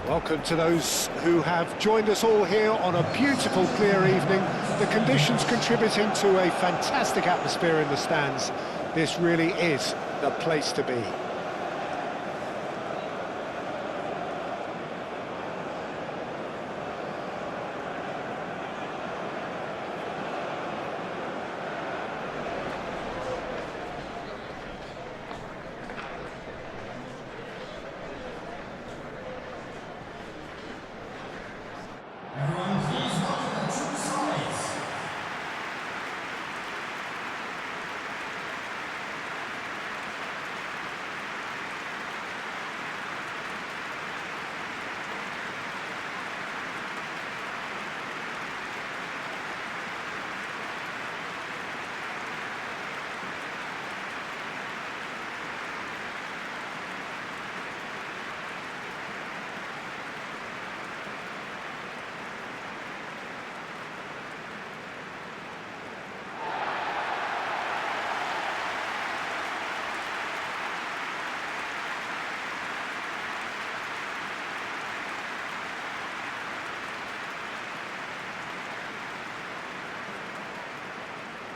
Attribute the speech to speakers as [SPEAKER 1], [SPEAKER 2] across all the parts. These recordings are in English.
[SPEAKER 1] Welcome to those who have joined us all here on a beautiful, clear evening. The conditions contributing to a fantastic atmosphere in the stands. This really is the place to be.
[SPEAKER 2] Everyone, please welcome the true sides.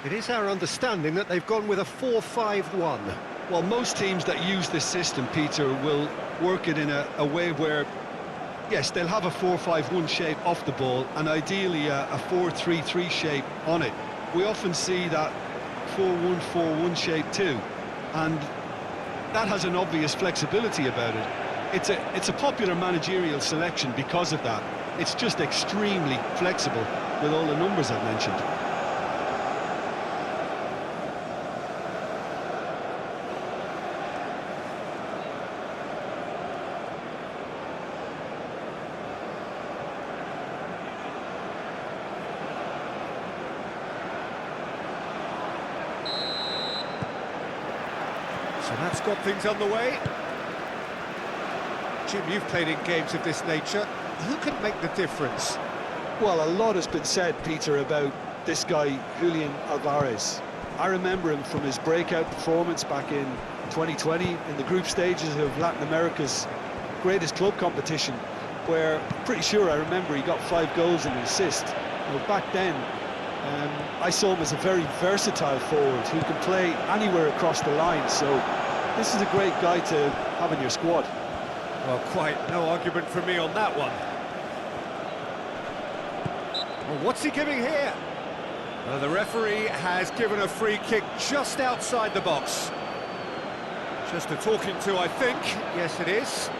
[SPEAKER 1] It is our understanding that they've gone with a 4-5-1.
[SPEAKER 3] Well, most teams that use this system, Peter, will work it in a way where, yes, they'll have a 4-5-1 shape off the ball and ideally a 4-3-3 shape on it. We often see that 4-1-4-1 shape too, and that has an obvious flexibility about it. It's a popular managerial selection because of that. It's just extremely flexible with all the numbers I've mentioned.
[SPEAKER 1] So that's got things underway. Jim, you've played in games of this nature. Who can make the difference?
[SPEAKER 3] Well, a lot has been said, Peter, about this guy, Julian Alvarez. I remember him from his breakout performance back in 2020 in the group stages of Latin America's greatest club competition, where I'm pretty sure I remember he got 5 goals and an assist. Back then, I saw him as a very versatile forward who can play anywhere across the line, so this is a great guy to have in your squad.
[SPEAKER 1] Well, quite no argument from me on that one. Well, what's he giving here? Well, the referee has given a free kick just outside the box. Just a talking to, I think. Yes, it is.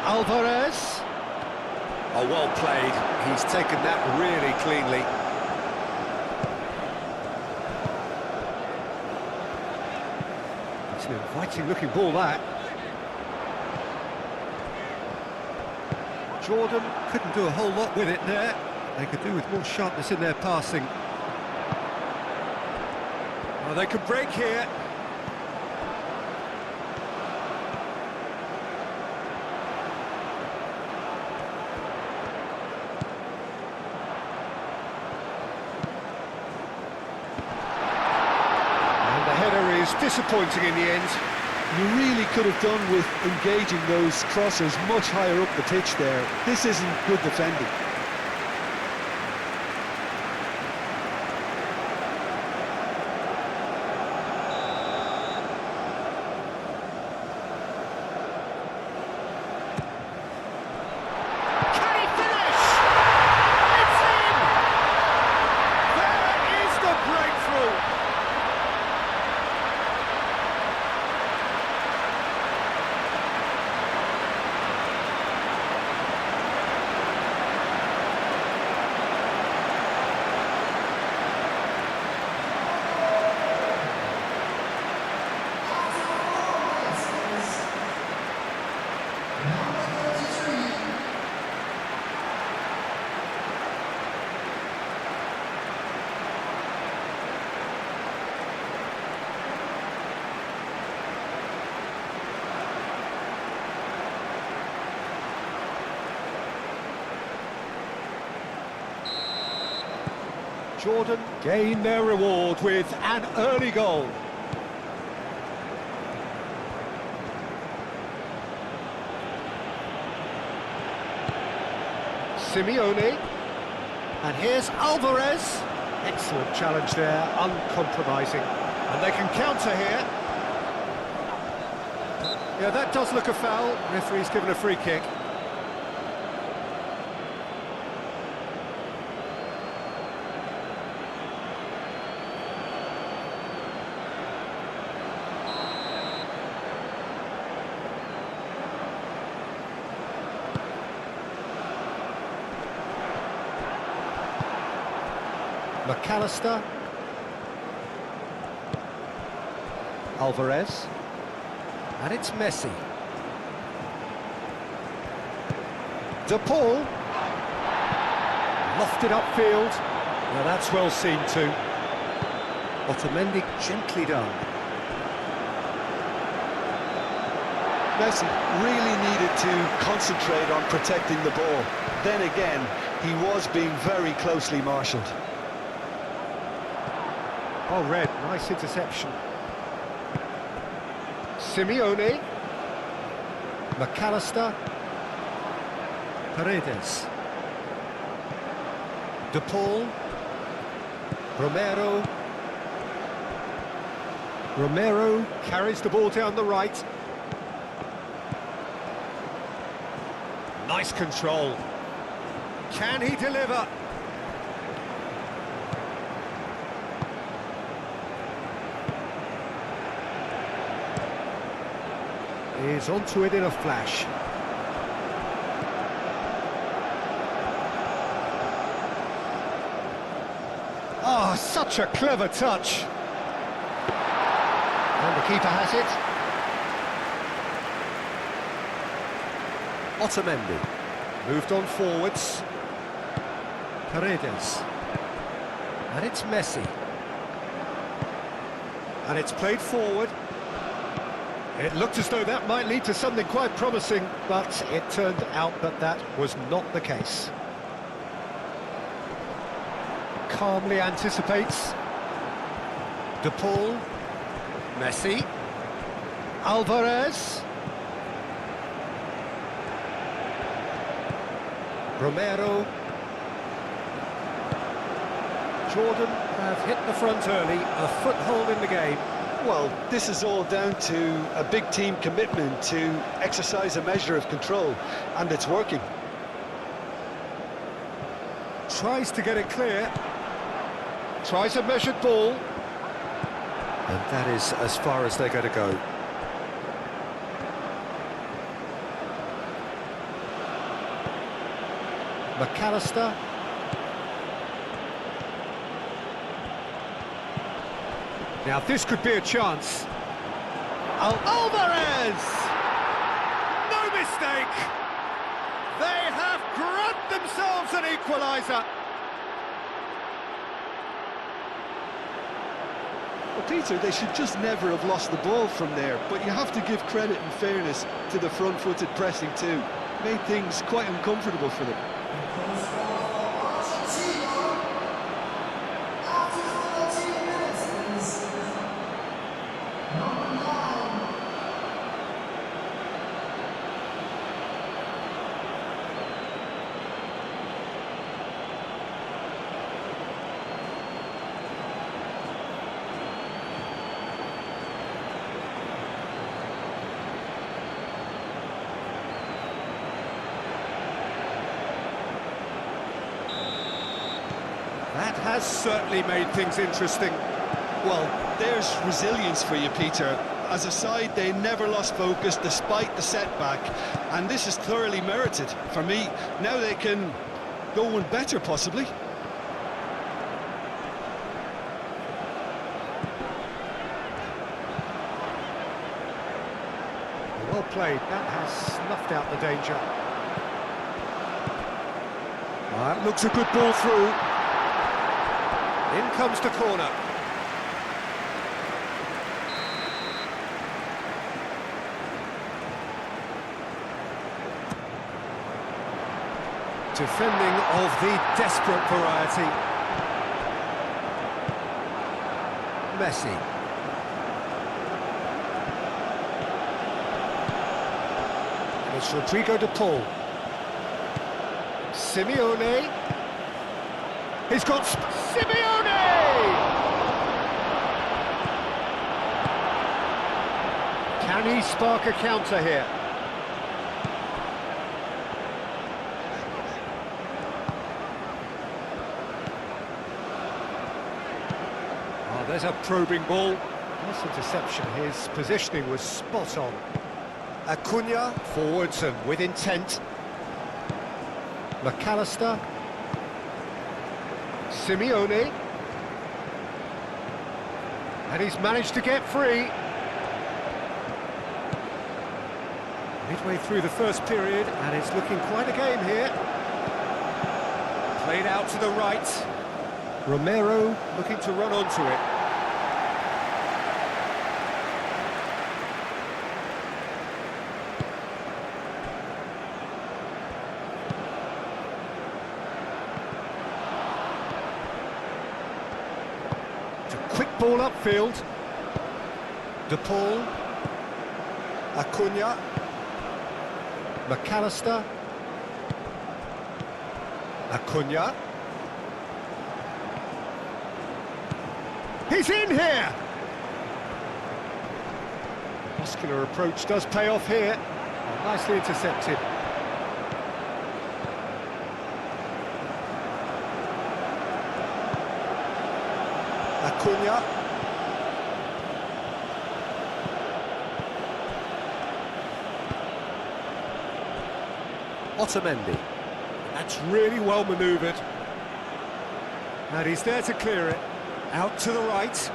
[SPEAKER 1] Alvarez. Oh, well played. He's taken that really cleanly. It's an inviting looking ball, that. Jordan couldn't do a whole lot with it there. They could do with more sharpness in their passing. Oh, they could break here. Is disappointing in the end.
[SPEAKER 3] You really could have done with engaging those crossers much higher up the pitch there. This isn't good defending.
[SPEAKER 1] Can he finish? It's in! There is the breakthrough! Jordan gain their reward with an early goal. Simeone. And here's Alvarez. Excellent challenge there, uncompromising. And they can counter here. Yeah, that does look a foul. Referee's given a free kick. McAllister. Alvarez. And it's Messi. De Paul. Lofted upfield. Now that's well seen too. Otamendi gently done.
[SPEAKER 3] Messi really needed to concentrate on protecting the ball. Then again, he was being very closely marshalled.
[SPEAKER 1] Oh, Red, nice interception. Simeone. McAllister. Paredes. De Paul. Romero. Romero carries the ball down the right. Nice control. Can he deliver? He's onto it in a flash. Oh, such a clever touch. And the keeper has it. Otamendi. Moved on forwards. Paredes. And it's Messi. And it's played forward. It looked as though that might lead to something quite promising, but it turned out that that was not the case. Calmly anticipates. De Paul. Messi. Alvarez. Romero. Jordan have hit the front early, a foothold in the game.
[SPEAKER 3] Well, this is all down to a big team commitment to exercise a measure of control, and it's working.
[SPEAKER 1] Tries to get it clear. Tries a measured ball. And that is as far as they're going to go. McAllister. Now this could be a chance. Alvarez! No mistake! They have grabbed themselves an equaliser.
[SPEAKER 3] Well, Peter, they should just never have lost the ball from there, but you have to give credit and fairness to the front-footed pressing too. Made things quite uncomfortable for them.
[SPEAKER 1] That has certainly made things interesting.
[SPEAKER 3] Well, there's resilience for you, Peter. As a side, they never lost focus despite the setback, and this is thoroughly merited. For me, now they can go one better, possibly.
[SPEAKER 1] Well played, that has snuffed out the danger. That looks a good ball through. In comes the corner. Defending of the desperate variety. Messi. And it's Rodrigo de Paul. Simeone. He's got Simeone! Can he spark a counter here? Oh, there's a probing ball. Nice interception. His positioning was spot on. Acuna forwards and with intent. McAllister. Simeone. And he's managed to get free. Midway through the first period, and it's looking quite a game here. Played out to the right. Romero looking to run onto it. It's a quick ball upfield. De Paul. Acuna. McAllister. Acuna. He's in here! Muscular approach does pay off here. Nicely intercepted. Acuna. Otamendi. That's really well manoeuvred. And he's there to clear it. Out to the right.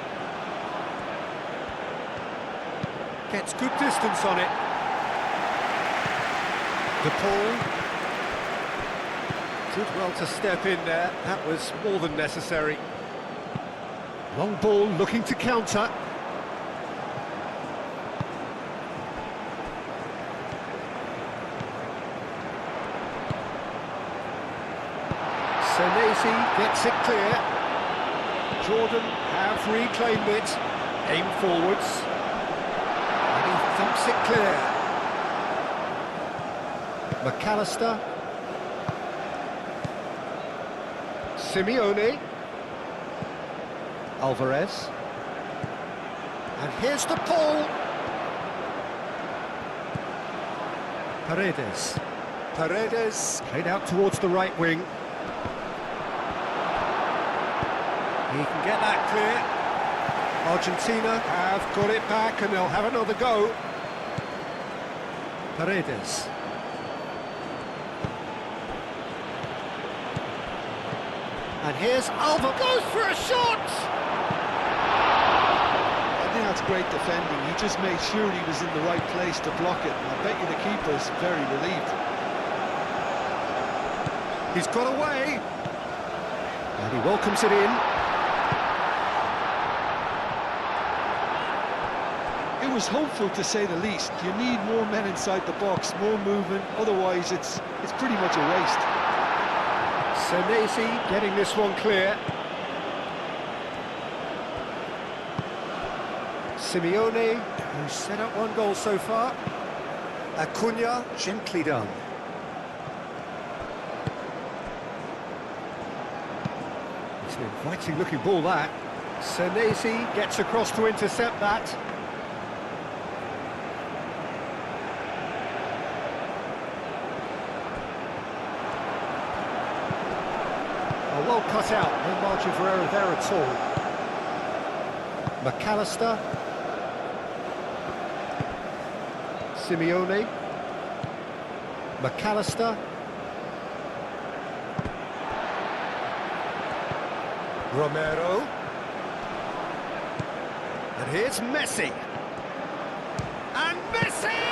[SPEAKER 1] Gets good distance on it. De Paul. Did well to step in there. That was more than necessary. Long ball looking to counter. Senesi gets it clear. Jordan have reclaimed it. Aim forwards. And he thumps it clear. McAllister. Simeone. Alvarez. And here's the Paul. Paredes. Paredes played out towards the right wing. He can get that clear. Argentina have got it back and they'll have another go. Paredes. And here's Alvarez. Goes for a shot!
[SPEAKER 3] I think that's great defending. He just made sure he was in the right place to block it. And I bet you the keeper's very relieved.
[SPEAKER 1] He's got away. And he welcomes it in.
[SPEAKER 3] It was hopeful, to say the least. You need more men inside the box, more movement, otherwise it's pretty much a waste.
[SPEAKER 1] Senesi getting this one clear. Simeone, who's set up one goal so far. Acuna, gently done. It's an inviting looking ball, that. Senesi gets across to intercept that. Well cut out, no margin for error there at all. McAllister. Simeone. McAllister. Romero. And here's Messi. And Messi!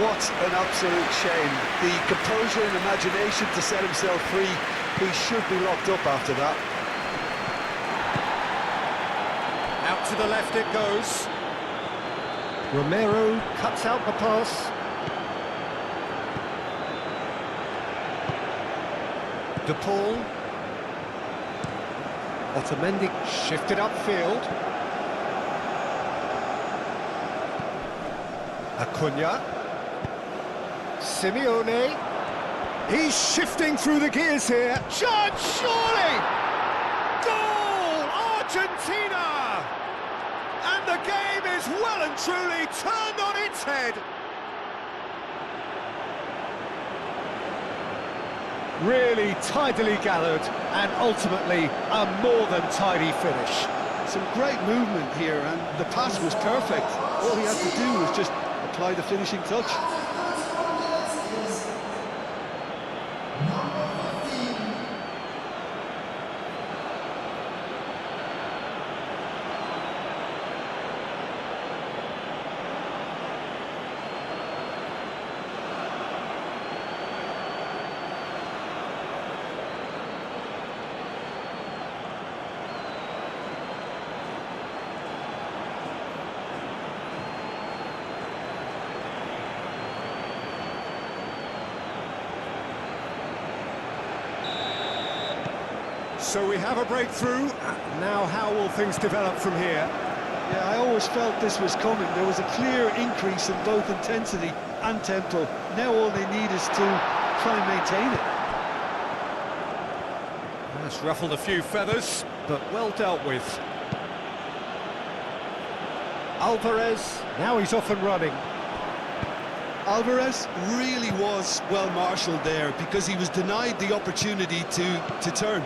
[SPEAKER 3] What an absolute shame. The composure and imagination to set himself free. He should be locked up after that.
[SPEAKER 1] Out to the left it goes. Romero cuts out the pass. De Paul. Otamendi shifted upfield. Acuna. Simeone. He's shifting through the gears here. Shot, surely! Goal! Argentina! And the game is well and truly turned on its head. Really tidily gathered and ultimately a more than tidy finish.
[SPEAKER 3] Some great movement here, and the pass was perfect. All he had to do was just apply the finishing touch.
[SPEAKER 1] So we have a breakthrough. Now how will things develop from here?
[SPEAKER 3] Yeah, I always felt this was coming. There was a clear increase in both intensity and tempo. Now all they need is to try and maintain it.
[SPEAKER 1] That's ruffled a few feathers, but well dealt with. Alvarez, now he's off and running.
[SPEAKER 3] Alvarez really was well marshalled there because he was denied the opportunity to turn.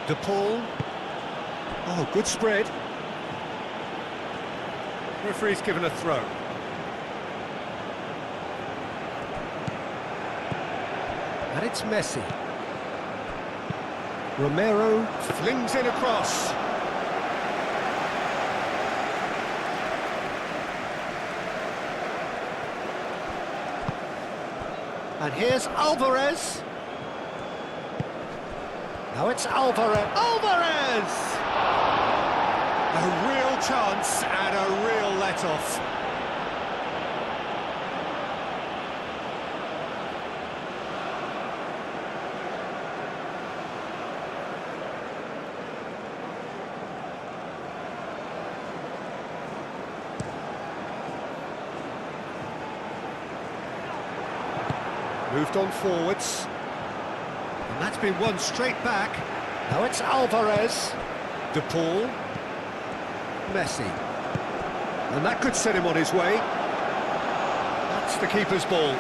[SPEAKER 1] De Paul. Oh, good spread. Referee's given a throw. And it's Messi. Romero flings in across. And here's Alvarez. Now it's Alvarez. Alvarez! A real chance and a real let-off. Moved on forwards. And that's been won straight back. Now it's Alvarez. De Paul. Messi. And that could set him on his way. That's the keeper's ball.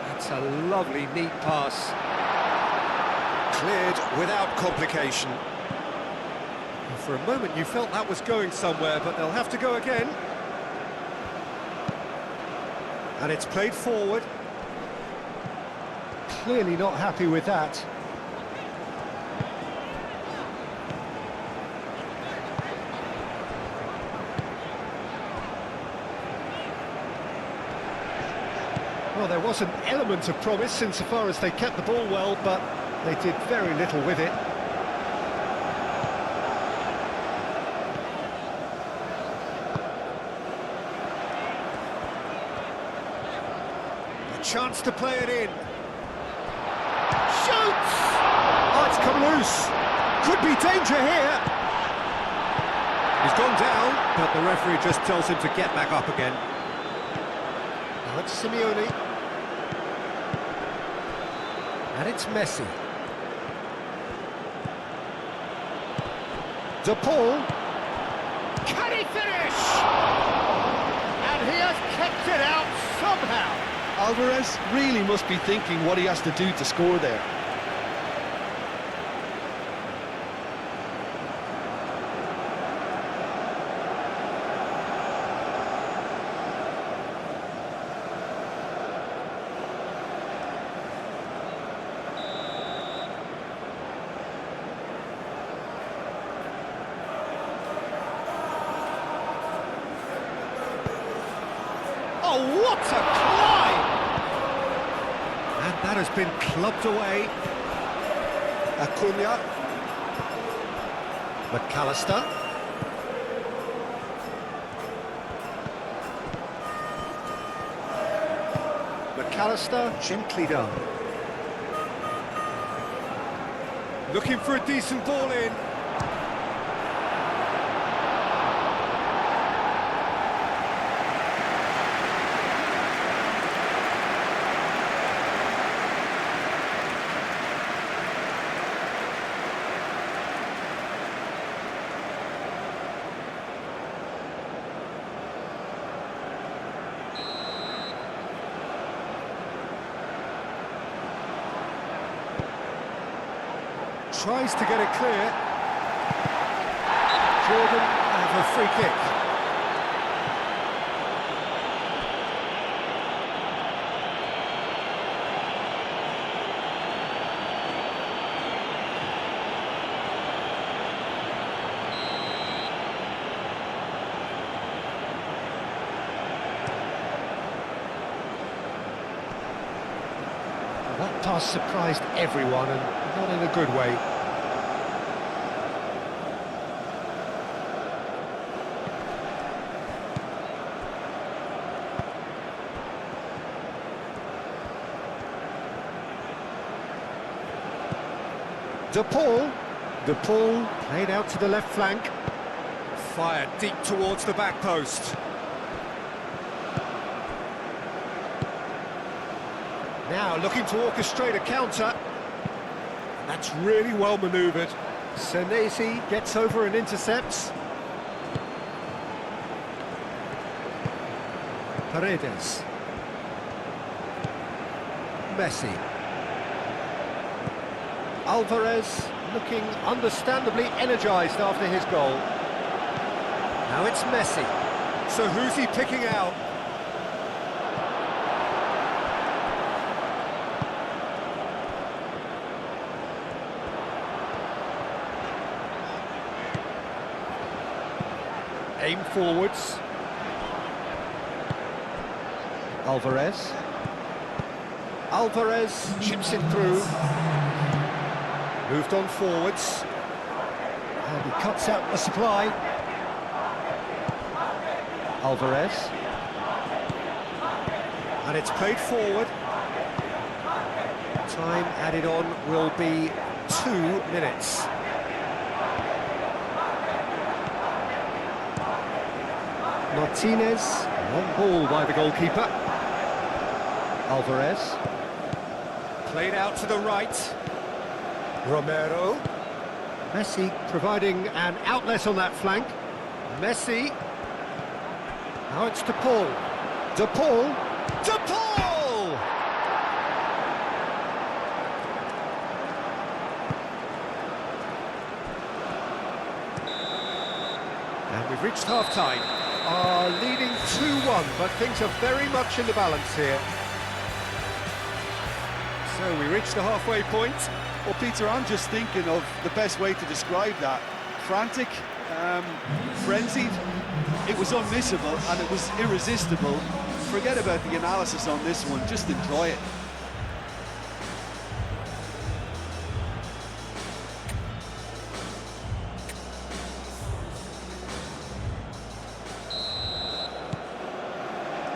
[SPEAKER 1] That's a lovely, neat pass. Cleared without complication. For a moment you felt that was going somewhere, but they'll have to go again. And it's played forward. Clearly not happy with that. Well, there was an element of promise insofar as they kept the ball well, but they did very little with it. A chance to play it in. Shoots! Oh, it's come loose. Could be danger here. He's gone down, but the referee just tells him to get back up again. Now it's Simeone. And it's Messi. De Paul. Can he finish? And he has kept it out somehow.
[SPEAKER 3] Alvarez really must be thinking what he has to do to score there.
[SPEAKER 1] Oh, what a climb! And That has been clubbed away.
[SPEAKER 3] Acuna.
[SPEAKER 1] McAllister. McAllister, gently done. Looking for a decent ball in. Tries to get it clear. Jordan have a free kick. That pass surprised everyone, and not in a good way. De Paul played out to the left flank. Fired deep towards the back post. Now looking to orchestrate a counter. That's really well manoeuvred. Senesi gets over and intercepts. Paredes. Messi. Alvarez looking understandably energised after his goal. Now it's Messi. So who's he picking out? Aim forwards. Alvarez chips it through. Moved on forwards. And he cuts out the supply. Alvarez. And it's played forward. Time added on will be 2 minutes. Martinez, long ball by the goalkeeper. Alvarez. Played out to the right. Romero. Messi providing an outlet on that flank. Messi. Now it's De Paul. De Paul. And we've reached half-time. Are leading 2-1, but things are very much in the balance here. So we reached the halfway point.
[SPEAKER 3] Well, Peter, I'm just thinking of the best way to describe that. Frantic, frenzied. It was unmissable and it was irresistible. Forget about the analysis on this one, just enjoy it.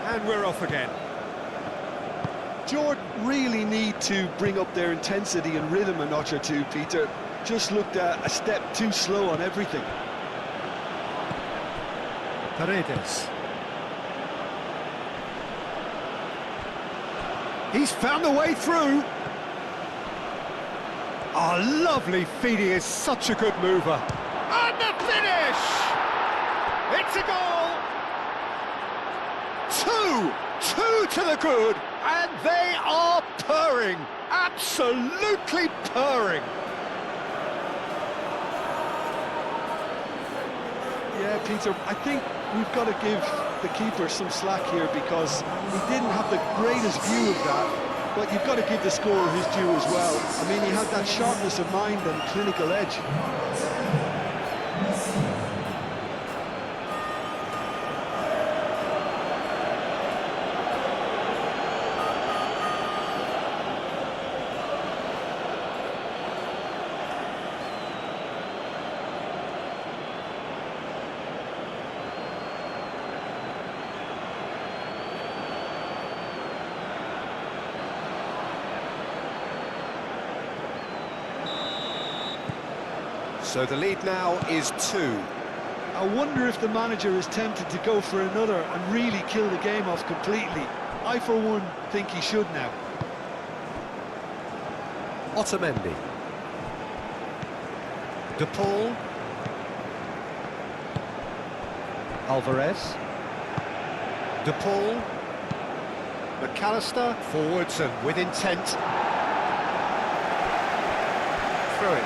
[SPEAKER 1] And we're off again.
[SPEAKER 3] Jordan really need to bring up their intensity and rhythm a notch or two, Peter. Just looked a step too slow on everything.
[SPEAKER 1] Paredes. He's found a way through. Oh, lovely feed. He is such a good mover. And the finish! It's a goal! Two to the good, and they are purring, absolutely purring.
[SPEAKER 3] Yeah, Peter, I think we've got to give the keeper some slack here because he didn't have the greatest view of that, but you've got to give the scorer his due as well. I mean, he had that sharpness of mind and clinical edge.
[SPEAKER 1] So the lead now is 2.
[SPEAKER 3] I wonder if the manager is tempted to go for another and really kill the game off completely. I, for one, think he should now.
[SPEAKER 1] Otamendi. De Paul. Alvarez. De Paul. McAllister. Forwards and with intent. Through it.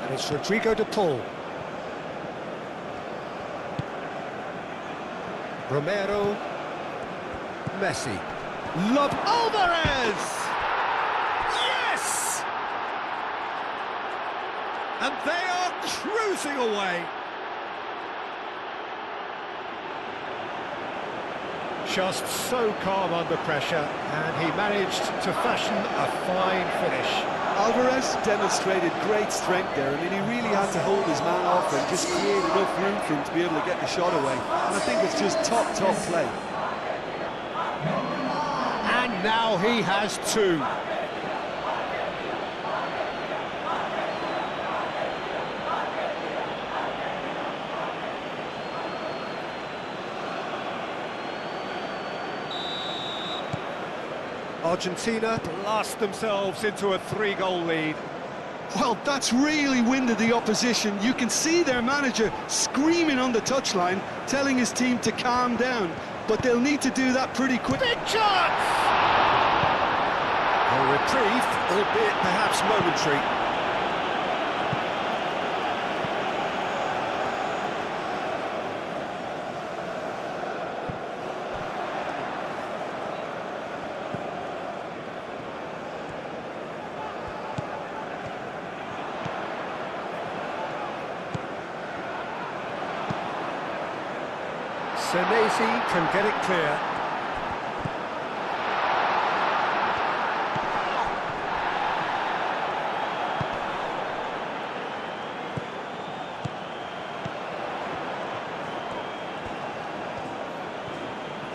[SPEAKER 1] And it's Rodrigo De Paul. Romero. Messi. Lob. Alvarez! Yes! And they are cruising away. Just so calm under pressure, and he managed to fashion a fine finish.
[SPEAKER 3] Alvarez demonstrated great strength there. I mean, he really had to hold his man off and just create enough room for him to be able to get the shot away. And I think it's just top play.
[SPEAKER 1] And now he has 2. Argentina blast themselves into a 3-goal lead.
[SPEAKER 3] Well, that's really winded the opposition. You can see their manager screaming on the touchline, telling his team to calm down. But they'll need to do that pretty quick.
[SPEAKER 1] Big chance! A reprieve, albeit perhaps momentary. Senesi can get it clear.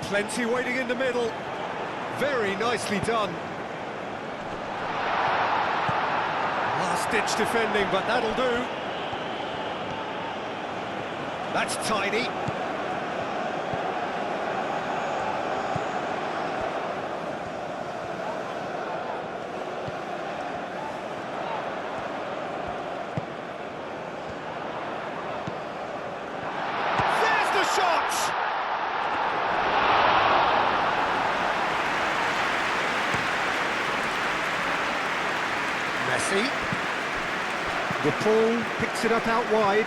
[SPEAKER 1] Plenty waiting in the middle. Very nicely done. Last-ditch defending, but that'll do. That's tidy. Shot! Messi. De Paul picks it up out wide.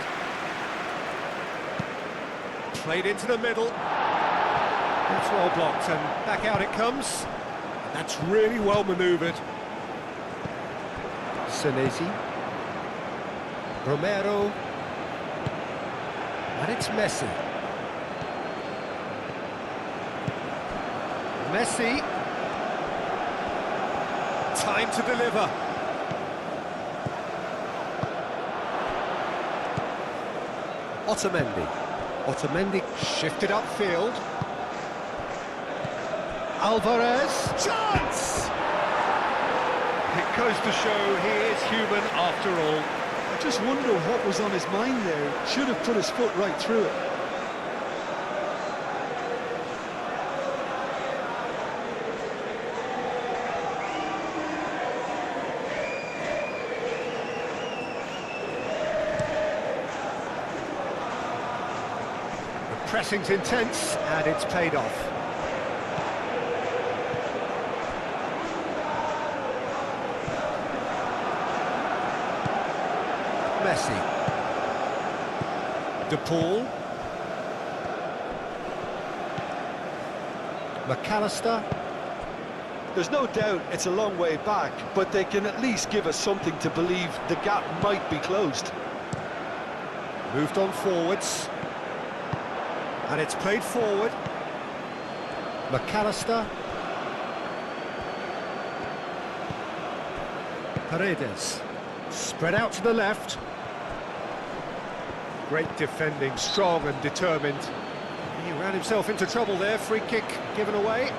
[SPEAKER 1] Played into the middle. It's well blocked and back out it comes. That's really well manoeuvred. Senesi. Romero. And it's Messi. Messi. Time to deliver. Otamendi. Otamendi shifted upfield. Alvarez. Chance! It goes to show he is human after all.
[SPEAKER 3] I just wonder what was on his mind there. Should have put his foot right through it.
[SPEAKER 1] Pressing's intense, and it's paid off. Messi. De Paul. McAllister.
[SPEAKER 3] There's no doubt it's a long way back, but they can at least give us something to believe the gap might be closed.
[SPEAKER 1] Moved on forwards. And it's played forward. McAllister. Paredes. Spread out to the left. Great defending, strong and determined. He ran himself into trouble there, free kick given away.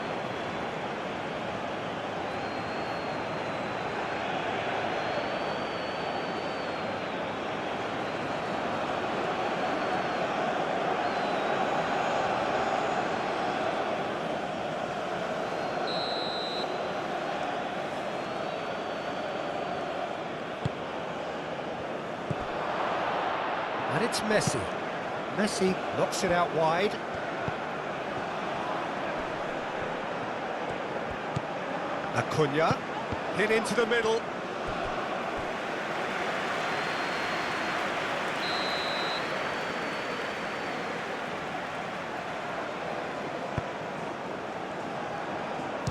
[SPEAKER 1] And it's Messi. Messi knocks it out wide. Acuna, hit into the middle.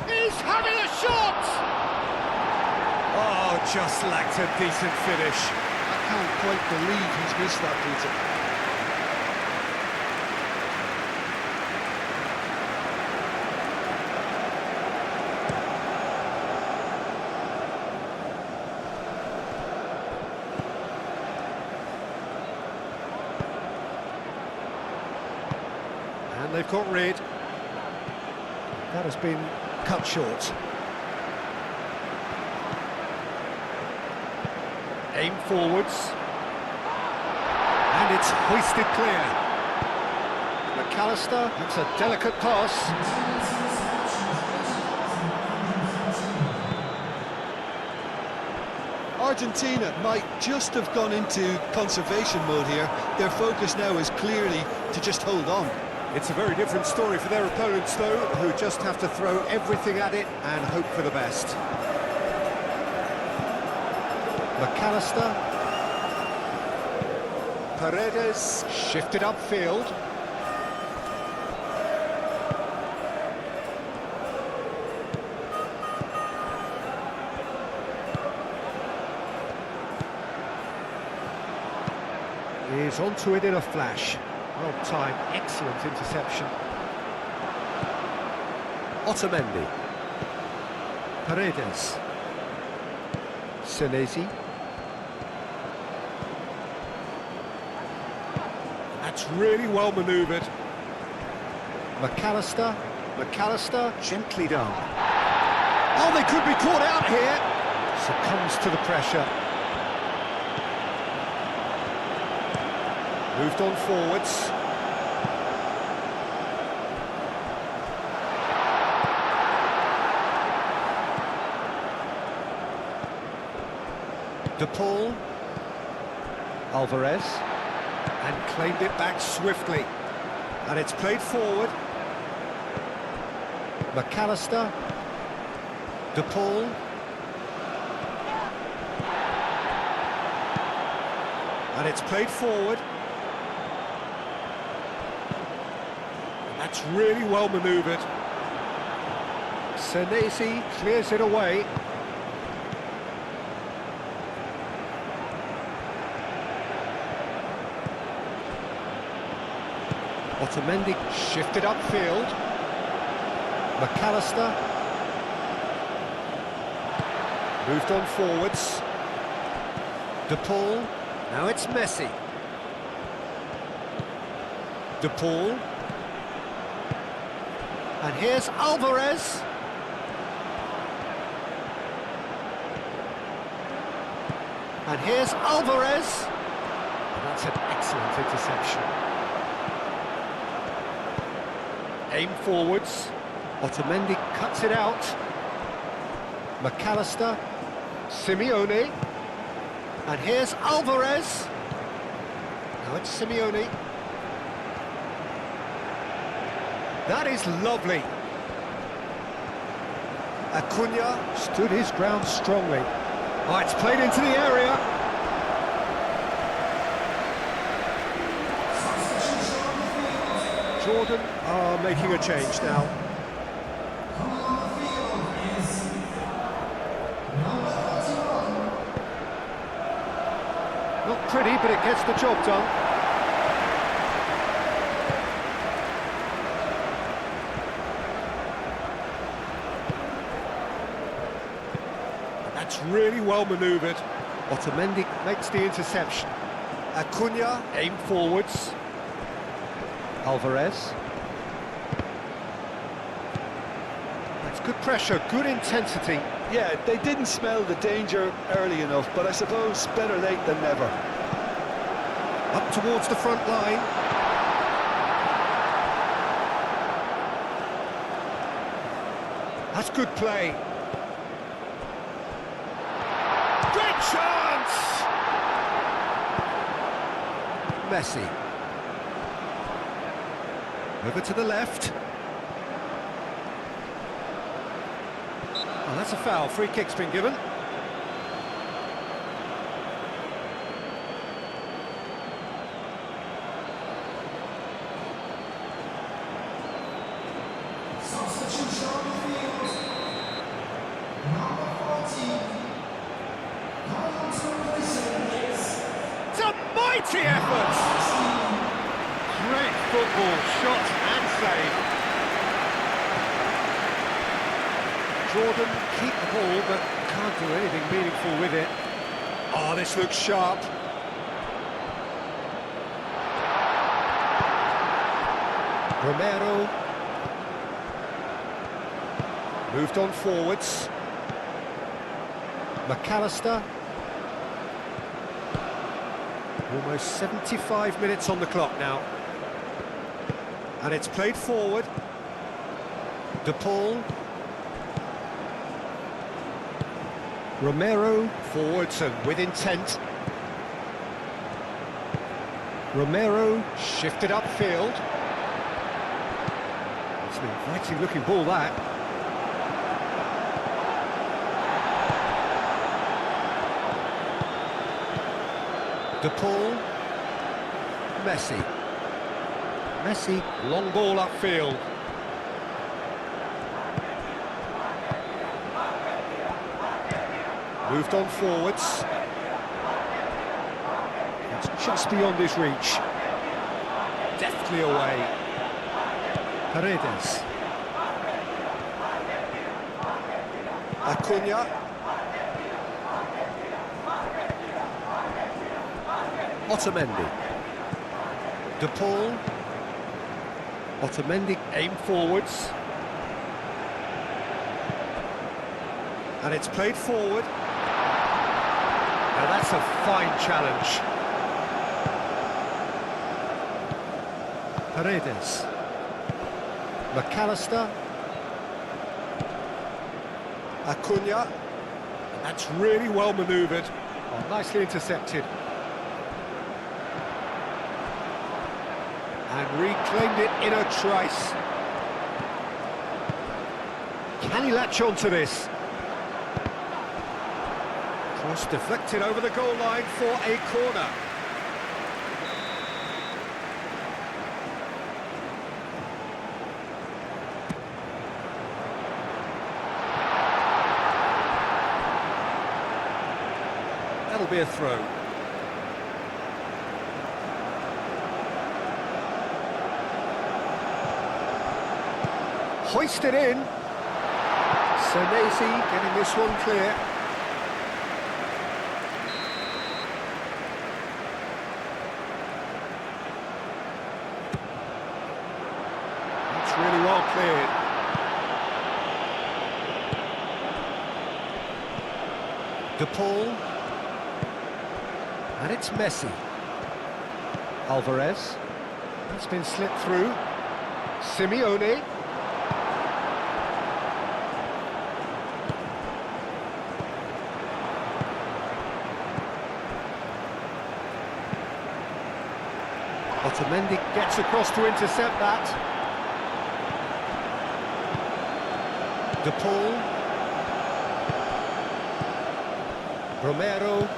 [SPEAKER 1] He's having a shot! Oh, just lacked a decent finish.
[SPEAKER 3] I can't quite believe he's missed that, Peter.
[SPEAKER 1] And they've got rid. That has been cut short. Aim forwards. And it's hoisted clear. McAllister, that's a delicate pass.
[SPEAKER 3] Argentina might just have gone into conservation mode here. Their focus now is clearly to just hold on.
[SPEAKER 1] It's a very different story for their opponents, though, who just have to throw everything at it and hope for the best. McAllister. Paredes shifted upfield. He's onto it in a flash. Well timed, excellent interception. Otamendi. Paredes. Senesi. That's really well manoeuvred. McAllister. McAllister gently done. Oh, they could be caught out here. Succumbs to the pressure. Moved on forwards. De Paul. Alvarez. And claimed it back swiftly. And it's played forward. McAllister. De Paul. And it's played forward. That's really well manoeuvred. Senesi clears it away. Otamendi shifted upfield. McAllister. Moved on forwards. De Paul. Now it's Messi. De Paul. And here's Alvarez. And here's Alvarez. And that's an excellent interception. Aim forwards. Otamendi cuts it out. McAllister. Simeone. And here's Alvarez. Now it's Simeone. That is lovely. Acuna stood his ground strongly. Oh, it's played into the area. Jordan are making a change now. Not pretty, but it gets the job done. That's really well manoeuvred. Otamendi makes the interception. Acuna aim forwards. Alvarez. That's good pressure, good intensity.
[SPEAKER 3] Yeah, they didn't smell the danger early enough, but I suppose better late than never.
[SPEAKER 1] Up towards the front line. That's good play. Great chance! Messi. Over to the left. Oh, that's a foul. Free kick's been given.
[SPEAKER 2] Substitution on the field. Number 14. Coming to replacing is
[SPEAKER 1] It's a mighty effort! Great football, shot and save. Jordan keep the ball, but can't do anything meaningful with it. Oh, this looks sharp. Romero. Moved on forwards. McAllister. Almost 75 minutes on the clock now. And it's played forward. De Paul. Romero forwards and with intent. Romero shifted upfield. It's an inviting looking ball, that. De Paul. Messi. Messi, long ball upfield. Moved on forwards. It's just beyond his reach. Deftly away. Paredes. Acuna. Otamendi. De Paul. Otamendi aim forwards. And it's played forward. Now that's a fine challenge. Paredes. McAllister. Acuna. And that's really well manoeuvred. Oh, nicely intercepted. And reclaimed it in a trice. Can he latch on to this? Cross deflected over the goal line for a corner. That'll be a throw. Hoisted in. Senesi getting this one clear. That's really well cleared. De Paul. And it's Messi. Alvarez. That's been slipped through. Simeone. Otamendi gets across to intercept that. De Paul. Romero.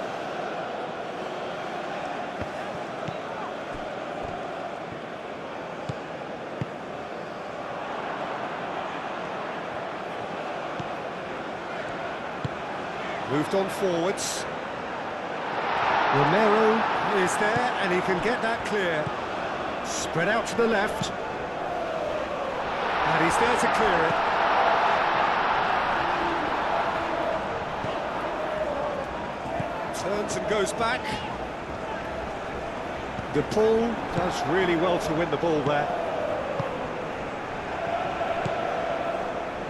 [SPEAKER 1] Moved on forwards. Romero is there and he can get that clear. Spread out to the left. And he's there to clear it. Turns and goes back. De Paul does really well to win the ball there.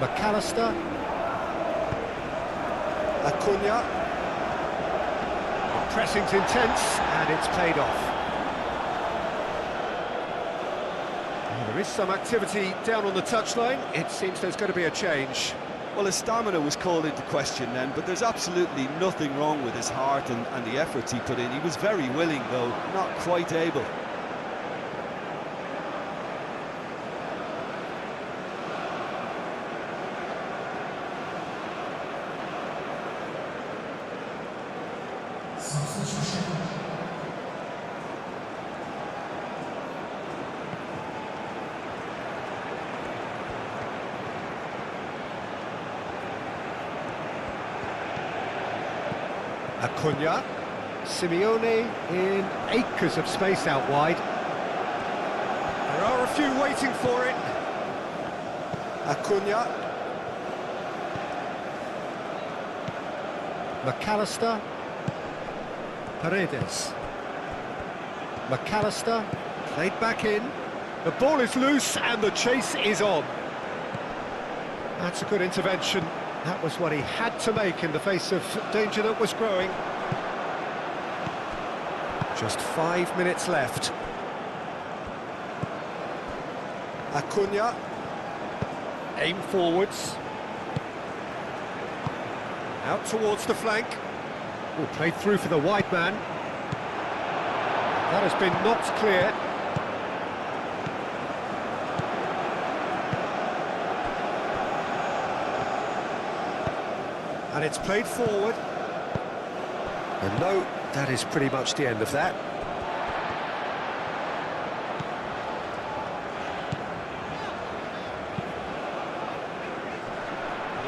[SPEAKER 1] McAllister. Acuna. The pressing's intense and it's paid off. Well, there is some activity down on the touchline. It seems there's going to be a change.
[SPEAKER 3] Well, his stamina was called into question then, but there's absolutely nothing wrong with his heart and the efforts he put in. He was very willing, though not quite able.
[SPEAKER 2] Substitution.
[SPEAKER 1] Acuna, Simeone in acres of space out wide. There are a few waiting for it. Acuna. McAllister. Paredes. McAllister, played back in. The ball is loose and the chase is on. That's a good intervention. That was what he had to make in the face of danger that was growing. Just 5 minutes left. Acuna. Aim forwards. Out towards the flank. Oh, played through for the wide man. That has been knocked clear. And it's played forward. And no, that is pretty much the end of that.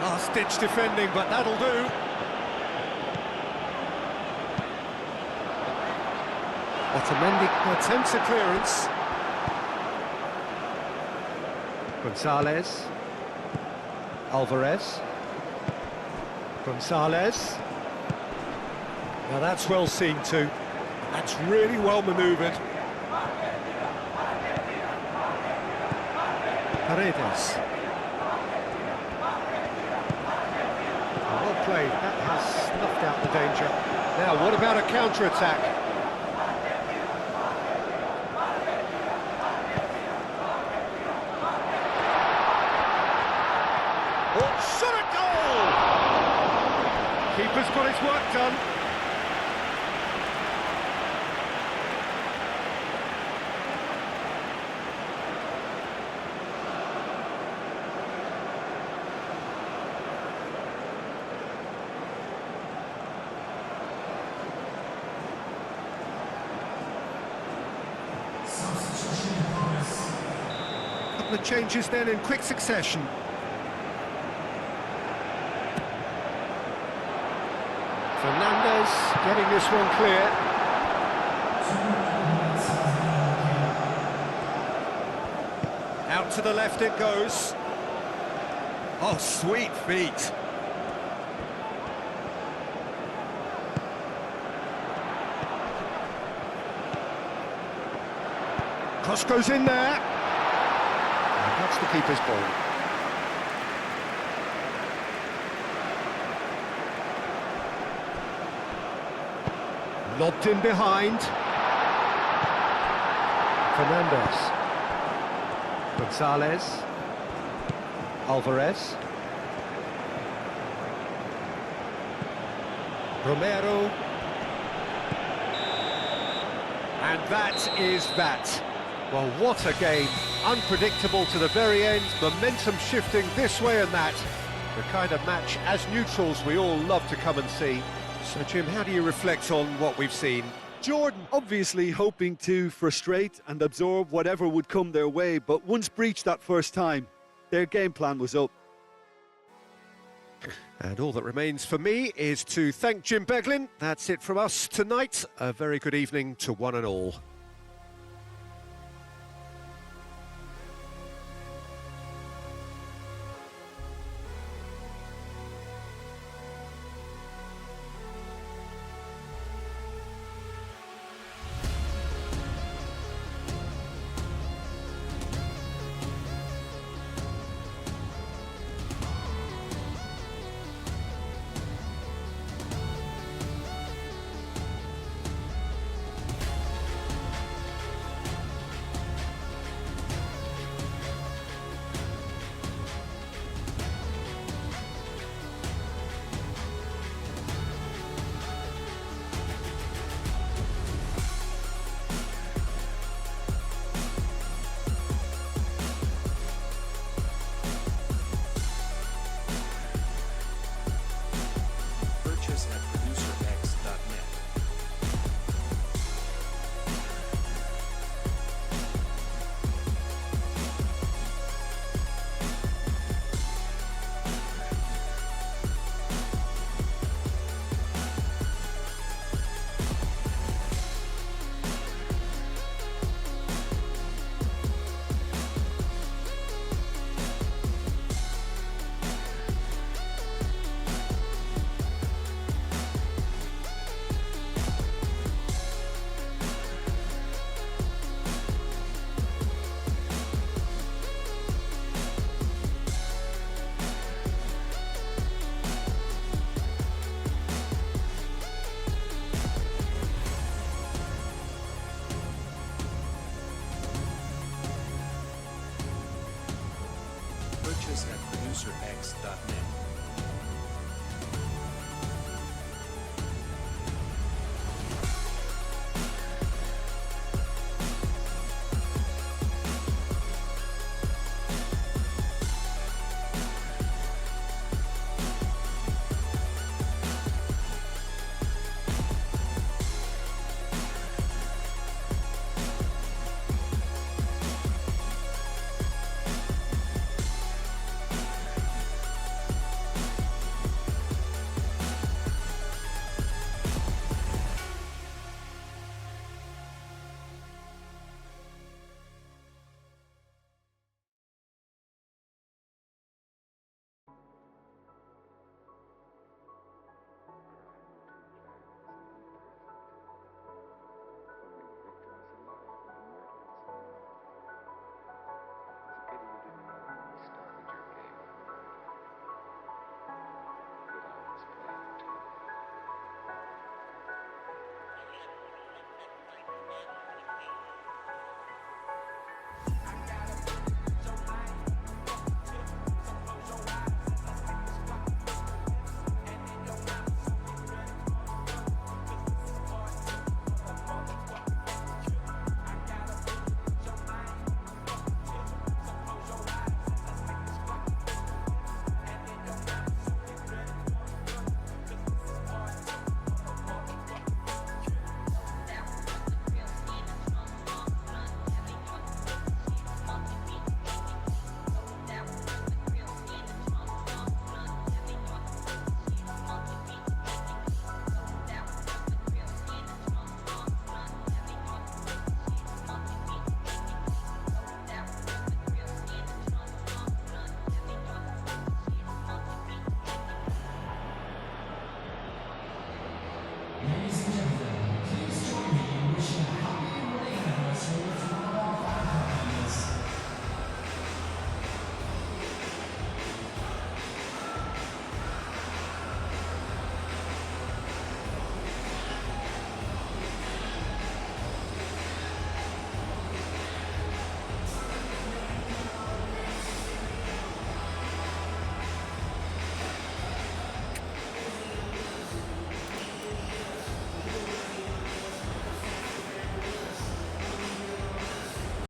[SPEAKER 1] Last-ditch defending, but that'll do. Otamendi attempts a clearance. Gonzalez. Alvarez. Gonzalez. Now that's well seen too. That's really well manoeuvred. Paredes. Well played. That has snuffed out the danger. Now, what about a counter-attack? Oh, shot at goal! Keeper's got his work done.
[SPEAKER 2] Substitution in progress.
[SPEAKER 1] Couple of changes then in quick succession. Fernandez getting this one clear.
[SPEAKER 2] 2 minutes has been allocated.
[SPEAKER 1] Out to the left it goes. Oh, sweet feet. Cross goes in there. And that's the keeper's ball. Lobbed in behind. Fernandez. Gonzalez. Alvarez. Romero. And that is that. Well, what a game. Unpredictable to the very end. Momentum shifting this way and that. The kind of match, as neutrals, we all love to come and see. So, Jim, how do you reflect on what we've seen?
[SPEAKER 3] Jordan obviously hoping to frustrate and absorb whatever would come their way, but once breached that first time, their game plan was up.
[SPEAKER 1] And all that remains for me is to thank Jim Beglin. That's it from us tonight. A very good evening to one and all.
[SPEAKER 4] SponsorX.net.